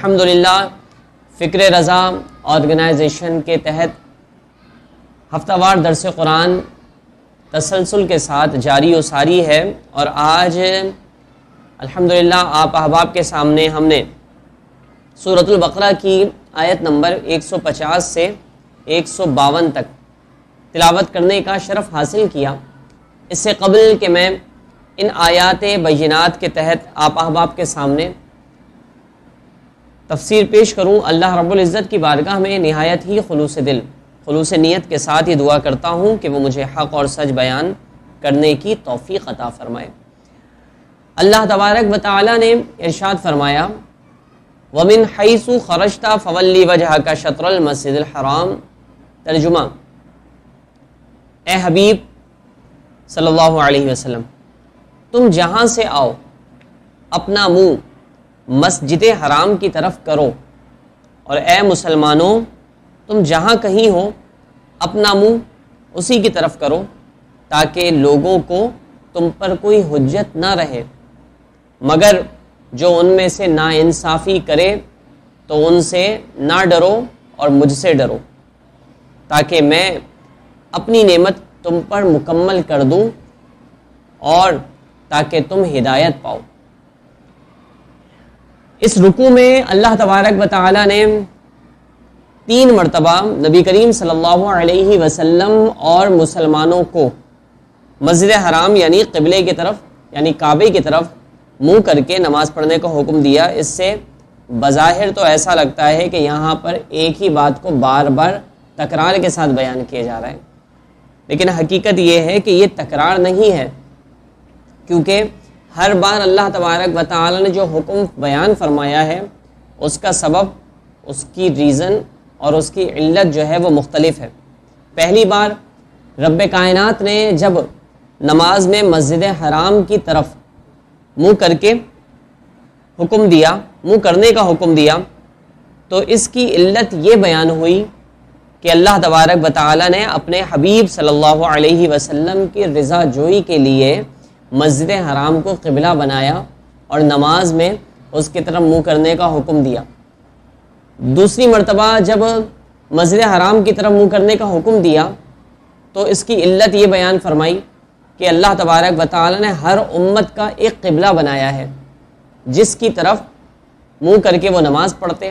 الحمدللہ فکر رضا آرگنائزیشن کے تحت ہفتہ وار درس قرآن تسلسل کے ساتھ جاری و ساری ہے، اور آج الحمدللہ آپ احباب کے سامنے ہم نے سورۃ البقرہ کی آیت نمبر 150 سے 152 تک تلاوت کرنے کا شرف حاصل کیا۔ اس سے قبل کہ میں ان آیات بینات کے تحت آپ احباب کے سامنے تفسیر پیش کروں، اللہ رب العزت کی بارگاہ میں نہایت ہی خلوص نیت کے ساتھ یہ دعا کرتا ہوں کہ وہ مجھے حق اور سچ بیان کرنے کی توفیق عطا فرمائے۔ اللہ تبارک و تعالی نے ارشاد فرمایا، وَمِنْ حَيْثُ خَرَجْتَ فَوَلِّ وَجْهَكَ شَطْرَ الْمَسْجِدِ الْحَرَامِ۔ ترجمہ: اے حبیب صلی اللہ علیہ وسلم، تم جہاں سے آؤ اپنا منہ مسجد حرام کی طرف کرو، اور اے مسلمانوں تم جہاں کہیں ہو اپنا منہ اسی کی طرف کرو، تاکہ لوگوں کو تم پر کوئی حجت نہ رہے، مگر جو ان میں سے ناانصافی کرے تو ان سے نہ ڈرو اور مجھ سے ڈرو، تاکہ میں اپنی نعمت تم پر مکمل کر دوں اور تاکہ تم ہدایت پاؤ۔ اس رکوع میں اللہ تبارک و تعالی نے 3 مرتبہ نبی کریم صلی اللہ علیہ وسلم اور مسلمانوں کو مسجد حرام یعنی قبلے کی طرف یعنی کعبے کی طرف منہ کر کے نماز پڑھنے کا حکم دیا۔ اس سے بظاہر تو ایسا لگتا ہے کہ یہاں پر ایک ہی بات کو بار بار تکرار کے ساتھ بیان کیا جا رہا ہے، لیکن حقیقت یہ ہے کہ یہ تکرار نہیں ہے، کیونکہ ہر بار اللہ تبارک و تعالی نے جو حکم بیان فرمایا ہے اس کا سبب، اس کی ریزن اور اس کی علت جو ہے وہ مختلف ہے۔ پہلی بار رب کائنات نے جب نماز میں مسجد حرام کی طرف منہ کر کے حکم دیا، منہ کرنے کا حکم دیا، تو اس کی علت یہ بیان ہوئی کہ اللہ تبارک و تعالی نے اپنے حبیب صلی اللہ علیہ وسلم کی رضا جوئی کے لیے مسجد حرام کو قبلہ بنایا اور نماز میں اس کی طرف منہ کرنے کا حکم دیا۔ دوسری مرتبہ جب مسجد حرام کی طرف منہ کرنے کا حکم دیا تو اس کی علت یہ بیان فرمائی کہ اللہ تبارک و تعالی نے ہر امت کا ایک قبلہ بنایا ہے جس کی طرف منہ کر کے وہ نماز پڑھتے،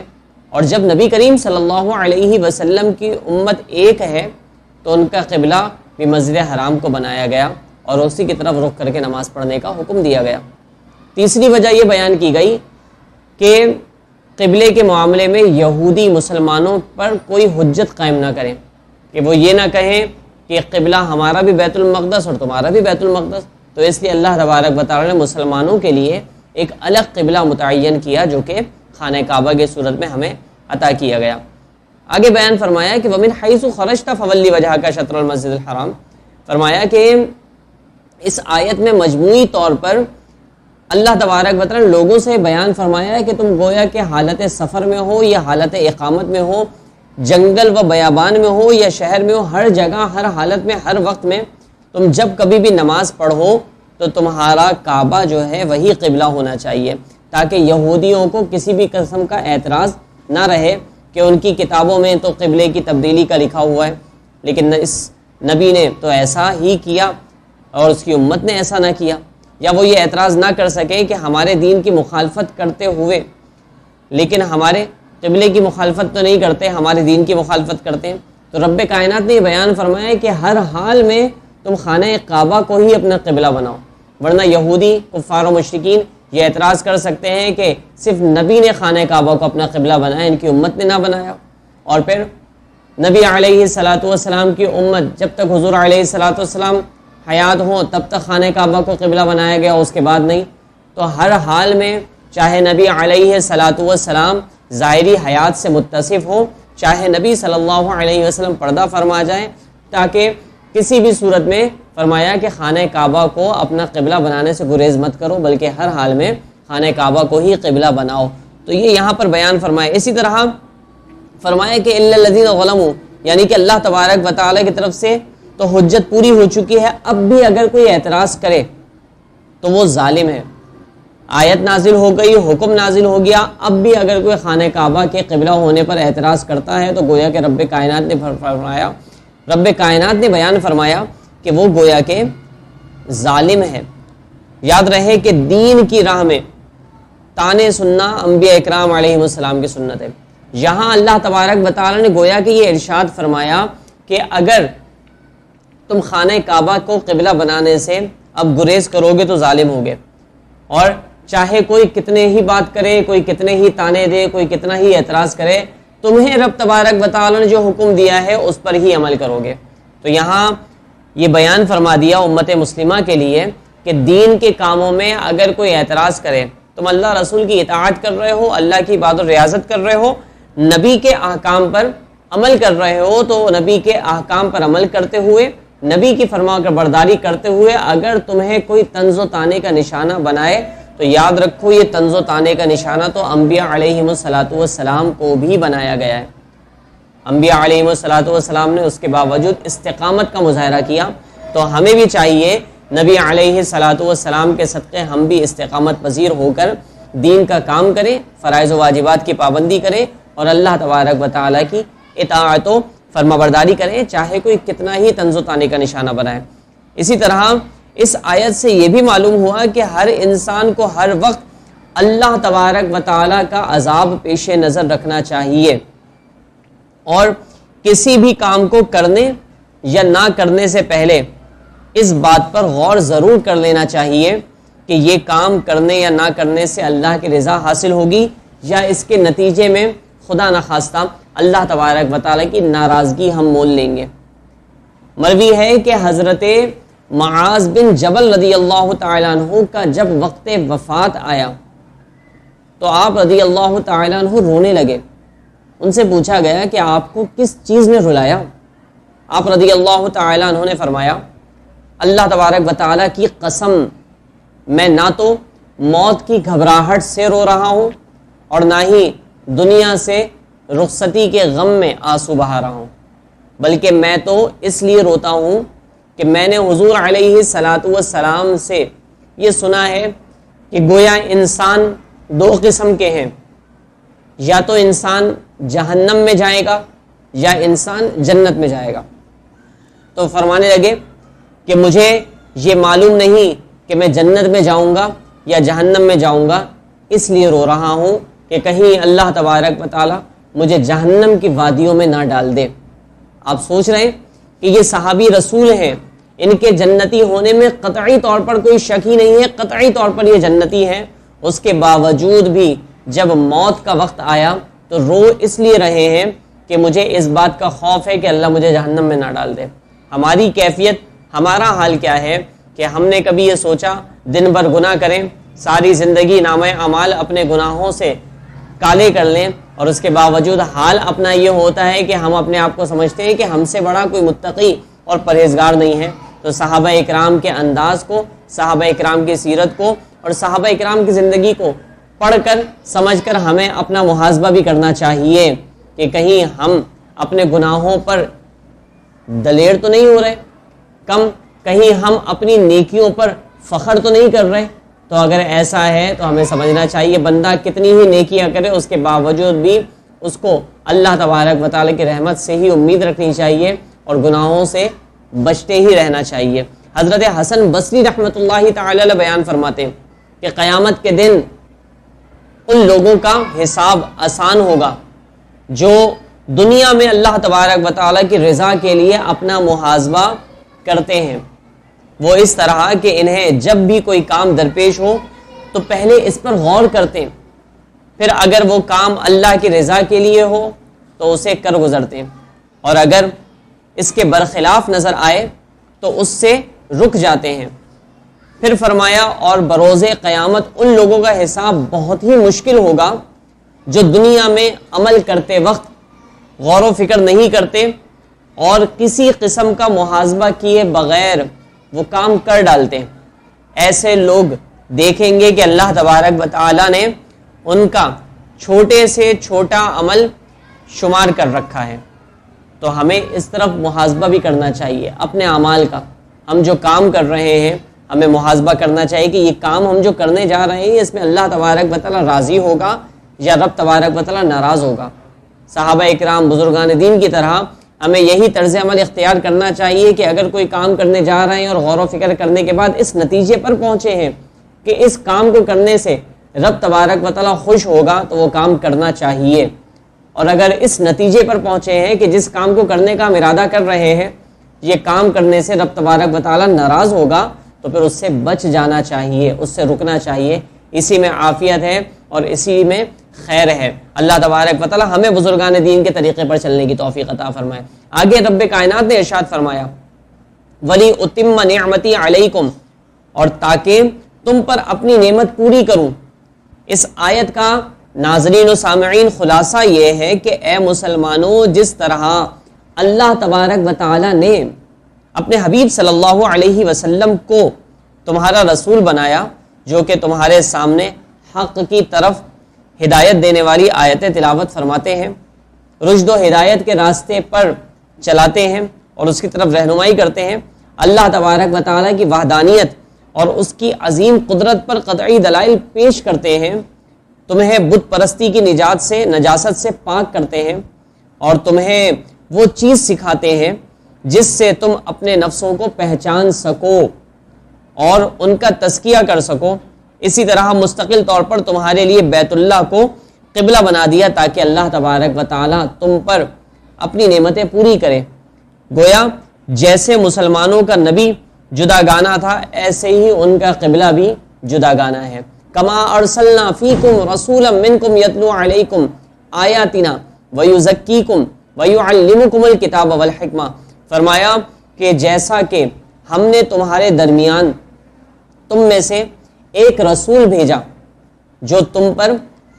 اور جب نبی کریم صلی اللہ علیہ وسلم کی امت ایک ہے تو ان کا قبلہ بھی مسجد حرام کو بنایا گیا اور اسی کی طرف رخ کر کے نماز پڑھنے کا حکم دیا گیا۔ تیسری وجہ یہ بیان کی گئی کہ قبلے کے معاملے میں یہودی مسلمانوں پر کوئی حجت قائم نہ کریں، کہ وہ یہ نہ کہیں کہ قبلہ ہمارا بھی بیت المقدس اور تمہارا بھی بیت المقدس، تو اس لیے اللہ تبارک و تعالی نے مسلمانوں کے لیے ایک الگ قبلہ متعین کیا جو کہ خانہ کعبہ کی صورت میں ہمیں عطا کیا گیا۔ آگے بیان فرمایا کہ وَمِنْ حَيْثُ خَرَجْتَ فَوَلِّ وَجْهَكَ شَطْرَ الْمَسْجِدِ الْحَرَامِ، فرمایا کہ اس آیت میں مجموعی طور پر اللہ تبارک و تعالی نے لوگوں سے بیان فرمایا ہے کہ تم گویا کہ حالت سفر میں ہو یا حالت اقامت میں ہو، جنگل و بیابان میں ہو یا شہر میں ہو، ہر جگہ ہر حالت میں ہر وقت میں تم جب کبھی بھی نماز پڑھو تو تمہارا کعبہ جو ہے وہی قبلہ ہونا چاہیے، تاکہ یہودیوں کو کسی بھی قسم کا اعتراض نہ رہے کہ ان کی کتابوں میں تو قبلے کی تبدیلی کا لکھا ہوا ہے، لیکن اس نبی نے تو ایسا ہی کیا اور اس کی امت نے ایسا نہ کیا، یا وہ یہ اعتراض نہ کر سکے کہ ہمارے دین کی مخالفت کرتے ہوئے لیکن ہمارے قبلے کی مخالفت تو نہیں کرتے، ہمارے دین کی مخالفت کرتے ہیں۔ تو رب کائنات نے یہ بیان فرمایا کہ ہر حال میں تم خانہ کعبہ کو ہی اپنا قبلہ بناؤ، ورنہ یہودی کفار و مشرکین یہ اعتراض کر سکتے ہیں کہ صرف نبی نے خانہ کعبہ کو اپنا قبلہ بنایا، ان کی امت نے نہ بنایا، اور پھر نبی علیہ الصلاۃ والسلام کی امت جب تک حضور علیہ الصلاۃ والسلام حیات ہوں تب تک خانہ کعبہ کو قبلہ بنایا گیا، اس کے بعد نہیں۔ تو ہر حال میں چاہے نبی علیہ الصلاۃ والسلام ظاہری حیات سے متصف ہوں، چاہے نبی صلی اللہ علیہ وسلم پردہ فرما جائیں، تاکہ کسی بھی صورت میں فرمایا کہ خانہ کعبہ کو اپنا قبلہ بنانے سے گریز مت کرو، بلکہ ہر حال میں خانہ کعبہ کو ہی قبلہ بناؤ۔ تو یہ یہاں پر بیان فرمایا۔ اسی طرح فرمایا کہ الا الذین ظلموا، یعنی کہ اللہ تبارک و تعالی کی طرف سے تو حجت پوری ہو چکی ہے، اب بھی اگر کوئی اعتراض کرے تو وہ ظالم ہے، آیت نازل ہو گئی، حکم نازل ہو گیا، اب بھی اگر کوئی خانہ کعبہ کے قبلہ ہونے پر اعتراض کرتا ہے تو گویا کہ رب کائنات نے بیان فرمایا کہ وہ گویا کہ ظالم ہے۔ یاد رہے کہ دین کی راہ میں تانے سننا انبیاء اکرام علیہ السلام کی سنت ہے۔ یہاں اللہ تبارک و تعالی نے گویا کہ یہ ارشاد فرمایا کہ اگر تم خانہ کعبہ کو قبلہ بنانے سے اب گریز کرو گے تو ظالم ہوگے، اور چاہے کوئی کتنے ہی بات کرے، کوئی کتنے ہی تانے دے، کوئی کتنا ہی اعتراض کرے، تمہیں رب تبارک و تعالی نے جو حکم دیا ہے اس پر ہی عمل کرو گے۔ تو یہاں یہ بیان فرما دیا امت مسلمہ کے لیے کہ دین کے کاموں میں اگر کوئی اعتراض کرے، تم اللہ رسول کی اطاعت کر رہے ہو، اللہ کی عبادت و ریاضت کر رہے ہو، نبی کے احکام پر عمل کر رہے ہو، تو نبی کے احکام پر عمل کرتے ہوئے، نبی کی فرما برداری کرتے ہوئے اگر تمہیں کوئی طنز و طانے کا نشانہ بنائے تو یاد رکھو یہ طنز و طانے کا نشانہ تو انبیاء علیہ السلام کو بھی بنایا گیا ہے۔ انبیاء علیہ السلام نے اس کے باوجود استقامت کا مظاہرہ کیا، تو ہمیں بھی چاہیے نبی علیہ السلام کے صدقے ہم بھی استقامت پذیر ہو کر دین کا کام کریں، فرائض و واجبات کی پابندی کریں اور اللہ تبارک و تعالیٰ کی اطاعت و فرما برداری کریں، چاہے کوئی کتنا ہی طنز و طانے کا نشانہ بنائے۔ اسی طرح اس آیت سے یہ بھی معلوم ہوا کہ ہر انسان کو ہر وقت اللہ تبارک و تعالیٰ کا عذاب پیش نظر رکھنا چاہیے، اور کسی بھی کام کو کرنے یا نہ کرنے سے پہلے اس بات پر غور ضرور کر لینا چاہیے کہ یہ کام کرنے یا نہ کرنے سے اللہ کی رضا حاصل ہوگی یا اس کے نتیجے میں خدا نخواستہ اللہ تبارک و تعالیٰ کی ناراضگی ہم مول لیں گے۔ مروی ہے کہ حضرت معاذ بن جبل رضی اللہ تعالیٰ عنہ کا جب وقت وفات آیا تو آپ رضی اللہ تعالیٰ عنہ رونے لگے۔ ان سے پوچھا گیا کہ آپ کو کس چیز نے رلایا؟ آپ رضی اللہ تعالیٰ عنہ نے فرمایا، اللہ تبارک و تعالیٰ کی قسم، میں نہ تو موت کی گھبراہٹ سے رو رہا ہوں اور نہ ہی دنیا سے رخصتی کے غم میں آنسو بہا رہا ہوں، بلکہ میں تو اس لیے روتا ہوں کہ میں نے حضور علیہ السلام سے یہ سنا ہے کہ گویا انسان دو قسم کے ہیں، یا تو انسان جہنم میں جائے گا یا انسان جنت میں جائے گا۔ تو فرمانے لگے کہ مجھے یہ معلوم نہیں کہ میں جنت میں جاؤں گا یا جہنم میں جاؤں گا، اس لیے رو رہا ہوں کہ کہیں اللہ تبارک و تعالیٰ مجھے جہنم کی وادیوں میں نہ ڈال دے۔ آپ سوچ رہے ہیں کہ یہ صحابی رسول ہیں، ان کے جنتی ہونے میں قطعی طور پر کوئی شک ہی نہیں ہے، قطعی طور پر یہ جنتی ہیں، اس کے باوجود بھی جب موت کا وقت آیا تو رو اس لیے رہے ہیں کہ مجھے اس بات کا خوف ہے کہ اللہ مجھے جہنم میں نہ ڈال دے۔ ہماری کیفیت، ہمارا حال کیا ہے کہ ہم نے کبھی یہ سوچا دن بھر گناہ کریں، ساری زندگی نامہ اعمال اپنے گناہوں سے کالے کر لیں، اور اس کے باوجود حال اپنا یہ ہوتا ہے کہ ہم اپنے آپ کو سمجھتے ہیں کہ ہم سے بڑا کوئی متقی اور پرہیزگار نہیں ہے۔ تو صحابہ اکرام کے انداز کو، صحابہ اکرام کی سیرت کو اور صحابہ اکرام کی زندگی کو پڑھ کر سمجھ کر ہمیں اپنا محاسبہ بھی کرنا چاہیے کہ کہیں ہم اپنے گناہوں پر دلیر تو نہیں ہو رہے، کہیں ہم اپنی نیکیوں پر فخر تو نہیں کر رہے۔ تو اگر ایسا ہے تو ہمیں سمجھنا چاہیے بندہ کتنی ہی نیکیاں کرے اس کے باوجود بھی اس کو اللہ تبارک و تعالیٰ کی رحمت سے ہی امید رکھنی چاہیے اور گناہوں سے بچتے ہی رہنا چاہیے۔ حضرت حسن بصری رحمۃ اللہ تعالی علیہ بیان فرماتے ہیں کہ قیامت کے دن ان لوگوں کا حساب آسان ہوگا جو دنیا میں اللہ تبارک و تعالیٰ کی رضا کے لیے اپنا محاسبہ کرتے ہیں۔ وہ اس طرح کہ انہیں جب بھی کوئی کام درپیش ہو تو پہلے اس پر غور کرتے ہیں، پھر اگر وہ کام اللہ کی رضا کے لیے ہو تو اسے کر گزرتے ہیں، اور اگر اس کے برخلاف نظر آئے تو اس سے رک جاتے ہیں۔ پھر فرمایا اور بروز قیامت ان لوگوں کا حساب بہت ہی مشکل ہوگا جو دنیا میں عمل کرتے وقت غور و فکر نہیں کرتے اور کسی قسم کا محاسبہ کیے بغیر وہ کام کر ڈالتے ہیں۔ ایسے لوگ دیکھیں گے کہ اللہ تبارک و تعالیٰ نے ان کا چھوٹے سے چھوٹا عمل شمار کر رکھا ہے۔ تو ہمیں اس طرف محاسبہ بھی کرنا چاہیے اپنے اعمال کا، ہم جو کام کر رہے ہیں ہمیں محاسبہ کرنا چاہیے کہ یہ کام ہم جو کرنے جا رہے ہیں اس میں اللہ تبارک و تعالیٰ راضی ہوگا یا رب تبارک و تعالیٰ ناراض ہوگا۔ صحابہ اکرام بزرگان دین کی طرح ہمیں یہی طرز عمل اختیار کرنا چاہیے کہ اگر کوئی کام کرنے جا رہے ہیں اور غور و فکر کرنے کے بعد اس نتیجے پر پہنچے ہیں کہ اس کام کو کرنے سے رب تبارک و تعالیٰ خوش ہوگا تو وہ کام کرنا چاہیے، اور اگر اس نتیجے پر پہنچے ہیں کہ جس کام کو کرنے کا ہم ارادہ کر رہے ہیں یہ کام کرنے سے رب تبارک و تعالیٰ ناراض ہوگا تو پھر اس سے بچ جانا چاہیے، اس سے رکنا چاہیے۔ اسی میں عافیت ہے اور اسی میں خیر ہے۔ اللہ تبارک و تعالیٰ ہمیں بزرگان دین کے طریقے پر چلنے کی توفیق عطا فرمائے۔ آگے رب کائنات نے ارشاد فرمایا ولی اتم نعمتی علیکم، اور تاکہ تم پر اپنی نعمت پوری کروں۔ اس آیت کا ناظرین و سامعین خلاصہ یہ ہے کہ اے مسلمانوں، جس طرح اللہ تبارک و تعالیٰ نے اپنے حبیب صلی اللہ علیہ وسلم کو تمہارا رسول بنایا جو کہ تمہارے سامنے حق کی طرف ہدایت دینے والی آیتیں تلاوت فرماتے ہیں، رشد و ہدایت کے راستے پر چلاتے ہیں اور اس کی طرف رہنمائی کرتے ہیں، اللہ تبارک و تعالیٰ کی وحدانیت اور اس کی عظیم قدرت پر قطعی دلائل پیش کرتے ہیں، تمہیں بت پرستی کی نجاست سے پاک کرتے ہیں، اور تمہیں وہ چیز سکھاتے ہیں جس سے تم اپنے نفسوں کو پہچان سکو اور ان کا تزکیہ کر سکو۔ اسی طرح مستقل طور پر تمہارے لیے بیت اللہ کو قبلہ بنا دیا تاکہ اللہ تبارک و تعالیٰ تم پر اپنی نعمتیں پوری کرے۔ گویا جیسے مسلمانوں کا نبی جدا گانا تھا ایسے ہی ان کا قبلہ بھی جدا گانا ہے۔ کما ارسلنا فیکم رسولا منکم یتلو علیکم آیاتنا ویزکیکم ویعلمکم الکتاب والحکمہ، فرمایا کہ جیسا کہ ہم نے تمہارے درمیان تم میں سے ایک رسول بھیجا جو تم پر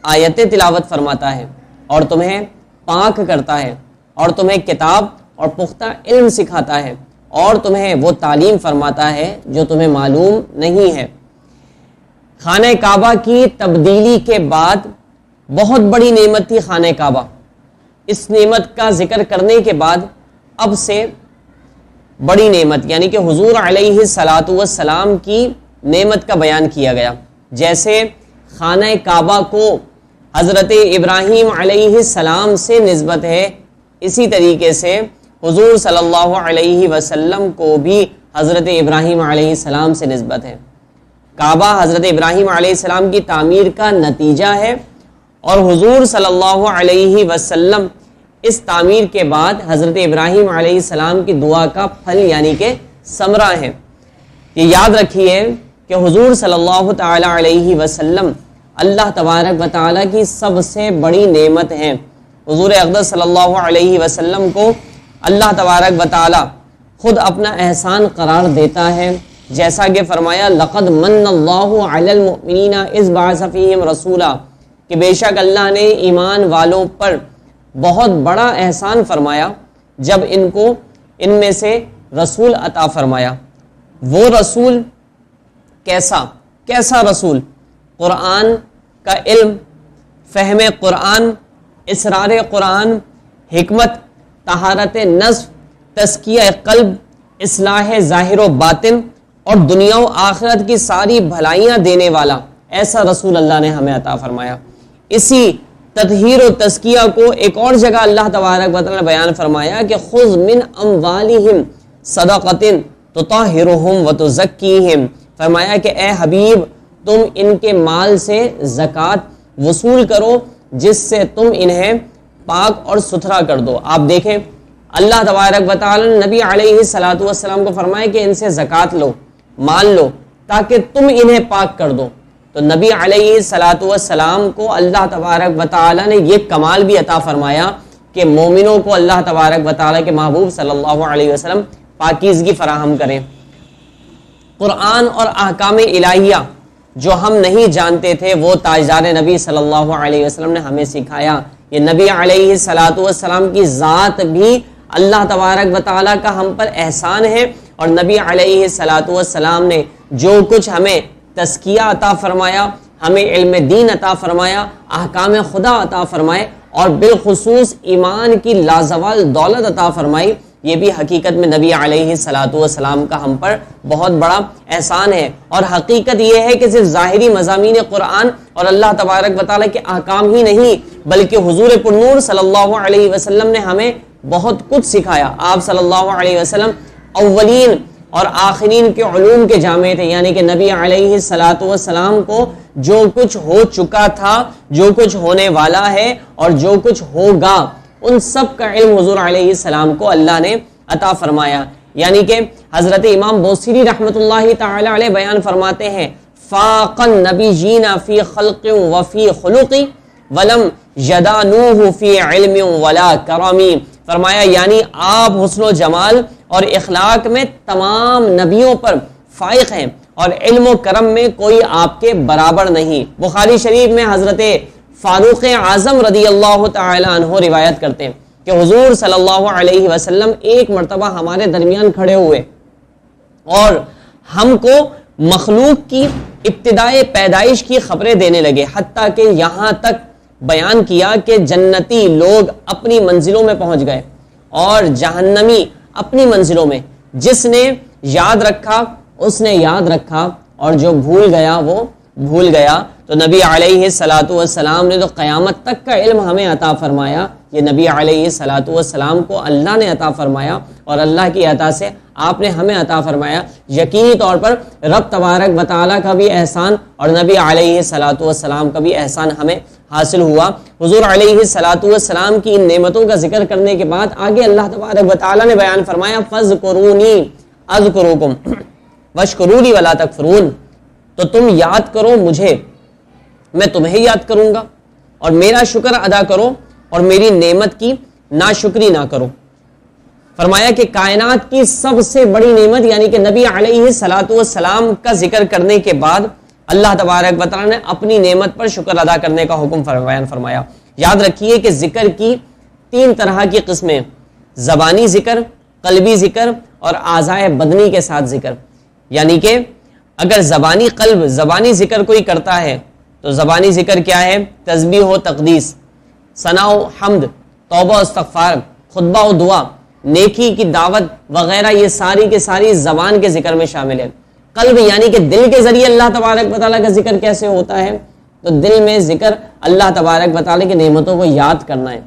آیتیں تلاوت فرماتا ہے اور تمہیں پاک کرتا ہے اور تمہیں کتاب اور پختہ علم سکھاتا ہے اور تمہیں وہ تعلیم فرماتا ہے جو تمہیں معلوم نہیں ہے۔ خانہ کعبہ کی تبدیلی کے بعد بہت بڑی نعمت تھی خانہ کعبہ، اس نعمت کا ذکر کرنے کے بعد اب سے بڑی نعمت یعنی کہ حضور علیہ الصلاۃ والسلام کی نعمت کا بیان کیا گیا۔ جیسے خانہ کعبہ کو حضرت ابراہیم علیہ السلام سے نسبت ہے، اسی طریقے سے حضور صلی اللہ علیہ وسلم کو بھی حضرت ابراہیم علیہ السلام سے نسبت ہے۔ کعبہ حضرت ابراہیم علیہ السلام کی تعمیر کا نتیجہ ہے اور حضور صلی اللہ علیہ وسلم اس تعمیر کے بعد حضرت ابراہیم علیہ السلام کی دعا کا پھل یعنی کہ ثمرہ ہے۔ یہ یاد رکھیے کہ حضور صلی اللہ تعالی علیہ وسلم اللہ تبارک و تعالیٰ کی سب سے بڑی نعمت ہیں۔ حضور اقدس صلی اللہ علیہ وسلم کو اللہ تبارک و تعالیٰ خود اپنا احسان قرار دیتا ہے، جیسا کہ فرمایا لقد من اللہ علی المؤمنین اذ بعث فیہم رسولا، کہ بے شک اللہ نے ایمان والوں پر بہت بڑا احسان فرمایا جب ان کو ان میں سے رسول عطا فرمایا۔ وہ رسول کیسا رسول؟ قرآن کا علم، فہم قرآن، اسرار قرآن، حکمت، طہارت نفس، تزکیہ قلب، اصلاح ظاہر و باطن اور دنیا و آخرت کی ساری بھلائیاں دینے والا ایسا رسول اللہ نے ہمیں عطا فرمایا۔ اسی تطہیر و تزکیہ کو ایک اور جگہ اللہ تبارک و تعالی نے بیان فرمایا کہ خذ من اموالہم صدقۃ تطہرہم وتزکیہم، فرمایا کہ اے حبیب تم ان کے مال سے زکوٰۃ وصول کرو جس سے تم انہیں پاک اور ستھرا کر دو۔ آپ دیکھیں اللہ تبارک و تعالی نے نبی علیہ الصلاۃ والسلام کو فرمایا کہ ان سے زکوٰۃ لو، مال لو تاکہ تم انہیں پاک کر دو۔ تو نبی علیہ الصلاۃ والسلام کو اللہ تبارک و تعالی نے یہ کمال بھی عطا فرمایا کہ مومنوں کو اللہ تبارک و تعالی کے محبوب صلی اللہ علیہ وسلم پاکیزگی فراہم کریں۔ قرآن اور احکام الہیہ جو ہم نہیں جانتے تھے وہ تاجدار نبی صلی اللہ علیہ وسلم نے ہمیں سکھایا۔ یہ نبی علیہ الصلاۃ والسلام کی ذات بھی اللہ تبارک و تعالیٰ کا ہم پر احسان ہے، اور نبی علیہ الصلاۃ والسلام نے جو کچھ ہمیں تزکیہ عطا فرمایا، ہمیں علم دین عطا فرمایا، احکام خدا عطا فرمائے، اور بالخصوص ایمان کی لازوال دولت عطا فرمائی، یہ بھی حقیقت میں نبی علیہ الصلوۃ والسلام کا ہم پر بہت بڑا احسان ہے۔ اور حقیقت یہ ہے کہ صرف ظاہری مضامین قرآن اور اللہ تبارک و تعالیٰ کے احکام ہی نہیں، بلکہ حضور پرنور صلی اللہ علیہ وسلم نے ہمیں بہت کچھ سکھایا۔ آپ صلی اللہ علیہ وسلم اولین اور آخرین کے علوم کے جامع تھے، یعنی کہ نبی علیہ الصلوۃ والسلام کو جو کچھ ہو چکا تھا، جو کچھ ہونے والا ہے اور جو کچھ ہوگا، ان سب کا علم حضور علیہ السلام کو اللہ نے عطا فرمایا۔ یعنی کہ حضرت امام بوصیری رحمۃ اللہ تعالی علیہ بیان فرماتے ہیں، فاق النبیین فی خلق وفی خلق ولم یدانوہ فی علم ولا کرم۔ فرمایا یعنی آپ حسن و جمال اور اخلاق میں تمام نبیوں پر فائق ہیں اور علم و کرم میں کوئی آپ کے برابر نہیں۔ بخاری شریف میں حضرت فاروق اعظم رضی اللہ تعالی عنہ روایت کرتے ہیں کہ حضور صلی اللہ علیہ وسلم ایک مرتبہ ہمارے درمیان کھڑے ہوئے اور ہم کو مخلوق کی ابتدائے پیدائش کی خبریں دینے لگے، حتیٰ کہ یہاں تک بیان کیا کہ جنتی لوگ اپنی منزلوں میں پہنچ گئے اور جہنمی اپنی منزلوں میں۔ جس نے یاد رکھا اس نے یاد رکھا اور جو بھول گیا وہ بھول گیا۔ تو نبی علیہ الصلوۃ والسلام نے تو قیامت تک کا علم ہمیں عطا فرمایا۔ یہ نبی علیہ الصلوۃ والسلام کو اللہ نے عطا فرمایا اور اللہ کی عطا سے آپ نے ہمیں عطا فرمایا۔ یقینی طور پر رب تبارک و تعالیٰ کا بھی احسان اور نبی علیہ الصلوۃ والسلام کا بھی احسان ہمیں حاصل ہوا۔ حضور علیہ الصلوۃ والسلام کی ان نعمتوں کا ذکر کرنے کے بعد آگے اللہ تبارک و تعالیٰ نے بیان فرمایا، فاذکرونی اذکرکم واشکرونی ولا تکفرون، تو تم یاد کرو مجھے، میں تمہیں یاد کروں گا، اور میرا شکر ادا کرو اور میری نعمت کی ناشکری نہ کرو۔ فرمایا کہ کائنات کی سب سے بڑی نعمت یعنی کہ نبی علیہ الصلوۃ والسلام کا ذکر کرنے کے بعد اللہ تبارک و تعالیٰ نے اپنی نعمت پر شکر ادا کرنے کا حکم بیان فرمایا۔ یاد رکھیے کہ ذکر کی 3 طرح کی قسمیں، زبانی ذکر، قلبی ذکر اور اعضائے بدنی کے ساتھ ذکر۔ یعنی کہ اگر زبانی ذکر کوئی کرتا ہے تو زبانی ذکر کیا ہے؟ تسبیح و تقدیس، ثنا و حمد، توبہ و استغفار، خطبہ و دعا، نیکی کی دعوت وغیرہ، یہ ساری کے ساری زبان کے ذکر میں شامل ہے۔ قلب یعنی کہ دل کے ذریعے اللہ تبارک و تعالیٰ کا ذکر کیسے ہوتا ہے؟ تو دل میں ذکر اللہ تبارک و تعالیٰ کی نعمتوں کو یاد کرنا ہے،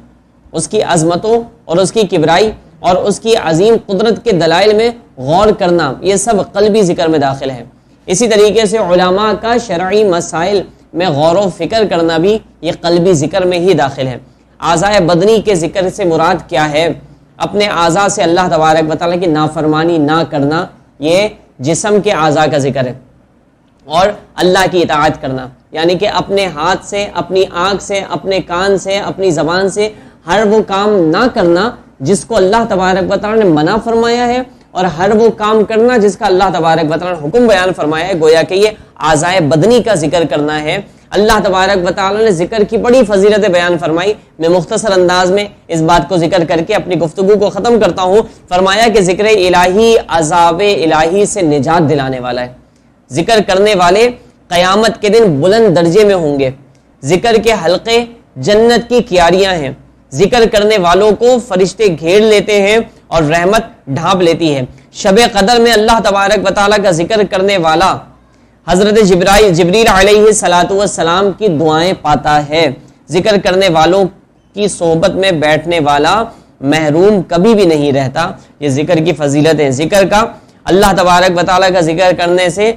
اس کی عظمتوں اور اس کی کبرائی اور اس کی عظیم قدرت کے دلائل میں غور کرنا، یہ سب قلبی ذکر میں داخل ہے۔ اسی طریقے سے علماء کا شرعی مسائل میں غور و فکر کرنا بھی یہ قلبی ذکر میں ہی داخل ہے۔ اعضائے بدنی کے ذکر سے مراد کیا ہے؟ اپنے اعضاء سے اللہ تبارک و تعالیٰ کی نافرمانی نہ کرنا، یہ جسم کے اعضاء کا ذکر ہے، اور اللہ کی اطاعت کرنا، یعنی کہ اپنے ہاتھ سے، اپنی آنکھ سے، اپنے کان سے، اپنی زبان سے ہر وہ کام نہ کرنا جس کو اللہ تبارک و تعالیٰ نے منع فرمایا ہے، اور ہر وہ کام کرنا جس کا اللہ تبارک و تعالیٰ نے حکم بیان فرمایا ہے۔ گویا کہ یہ اعضائے بدنی کا ذکر کرنا ہے۔ اللہ تبارک و تعالیٰ نے ذکر کی بڑی فضیلتیں بیان فرمائی۔ میں مختصر انداز میں اس بات کو ذکر کر کے اپنی گفتگو کو ختم کرتا ہوں۔ فرمایا کہ ذکر الہی عذاب الہی سے نجات دلانے والا ہے۔ ذکر کرنے والے قیامت کے دن بلند درجے میں ہوں گے۔ ذکر کے حلقے جنت کی کیاریاں ہیں۔ ذکر کرنے والوں کو فرشتے گھیر لیتے ہیں اور رحمت ڈھانپ لیتی ہے۔ شب قدر میں اللہ تبارک و تعالیٰ کا ذکر کرنے والا حضرت جبریل علیہ الصلوۃ والسلام کی دعائیں پاتا ہے۔ ذکر کرنے والوں کی صحبت میں بیٹھنے والا محروم کبھی بھی نہیں رہتا۔ یہ ذکر کی فضیلت ہے۔ ذکر کا، اللہ تبارک و تعالیٰ کا ذکر کرنے سے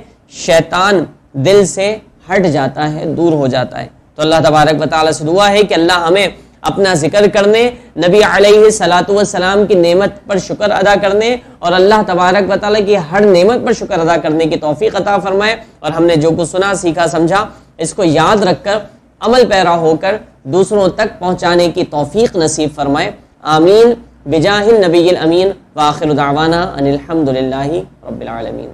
شیطان دل سے ہٹ جاتا ہے، دور ہو جاتا ہے۔ تو اللہ تبارک و تعالیٰ سے دعا ہے کہ اللہ ہمیں اپنا ذکر کرنے، نبی علیہ الصلوۃ والسلام کی نعمت پر شکر ادا کرنے اور اللہ تبارک و تعالیٰ کی ہر نعمت پر شکر ادا کرنے کی توفیق عطا فرمائے، اور ہم نے جو کچھ سنا، سیکھا، سمجھا، اس کو یاد رکھ کر عمل پیرا ہو کر دوسروں تک پہنچانے کی توفیق نصیب فرمائے۔ آمین بجاہ النبی الامین، وآخر دعوانا ان الحمد للہ رب العالمین۔